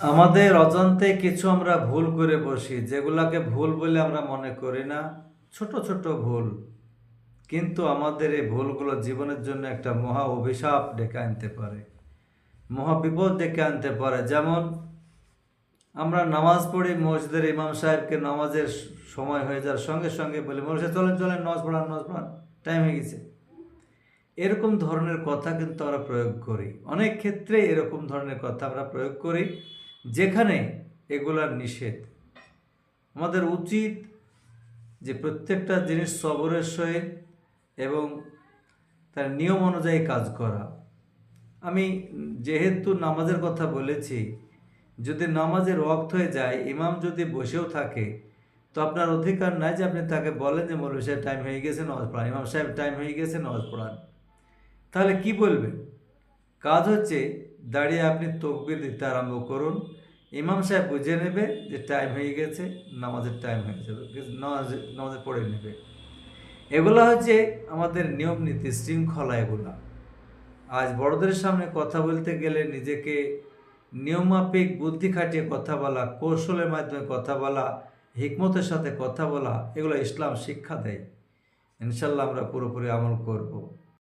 আমাদের অজান্তে কিছু আমরা ভুল করে বসি, যেগুলাকে ভুল বলে আমরা মনে করি না। ছোট ছোট ভুল, কিন্তু আমাদের এই ভুলগুলো জীবনের জন্য একটা মহা অভিশাপ ডেকে আনতে পারে, মহা বিপদ ডেকে আনতে পারে। যেমন আমরা নামাজ পড়ি, মসজিদের ইমাম সাহেবকে নামাজের সময় হয়ে যাওয়ার সঙ্গে সঙ্গে বলি, মসজিদে চলেন চলেন, নামাজ পড়ান, টাইম হয়ে গেছে। এরকম ধরনের কথা কিন্তু আমরা প্রয়োগ করি, অনেক ক্ষেত্রে এরকম ধরনের কথা আমরা প্রয়োগ করি যেখানে এগুলার নিষেধ। আমাদের উচিত যে প্রত্যেকটা জিনিস সবরের সহিত এবং তার নিয়ম অনুযায়ী কাজ করা। আমি যেহেতু নামাজের কথা বলেছি, যদি নামাজের ওয়াক্ত হয়ে যায়, ইমাম যদি বসেও থাকে, তো আপনার অধিকার নাই যে আপনি তাকে বলেন যে মৌলভী সাহেব টাইম হয়ে গেছে, নামাজ পড়ান, ইমাম সাহেব টাইম হয়ে গেছে, নামাজ পড়ান। তাহলে কি বলবেন? কাজ হচ্ছে দাঁড়িয়ে আপনি তকবির দিতে আরম্ভ করুন, ইমাম সাহেব বুঝে নেবে যে টাইম হয়ে গেছে, নামাজের টাইম হয়ে যাবে, নামাজে পড়ে নেবে। এগুলা হচ্ছে আমাদের নিয়ম নীতি শৃঙ্খলা। এগুলা আজ বড়দের সামনে কথা বলতে গেলে নিজেকে নিয়মাফিক বুদ্ধি খাটিয়ে কথা বলা, কৌশলের মাধ্যমে কথা বলা, হিকমতের সাথে কথা বলা, এগুলো ইসলাম শিক্ষা দেয়। ইনশাল্লাহ আমরা পুরোপুরি আমল করব।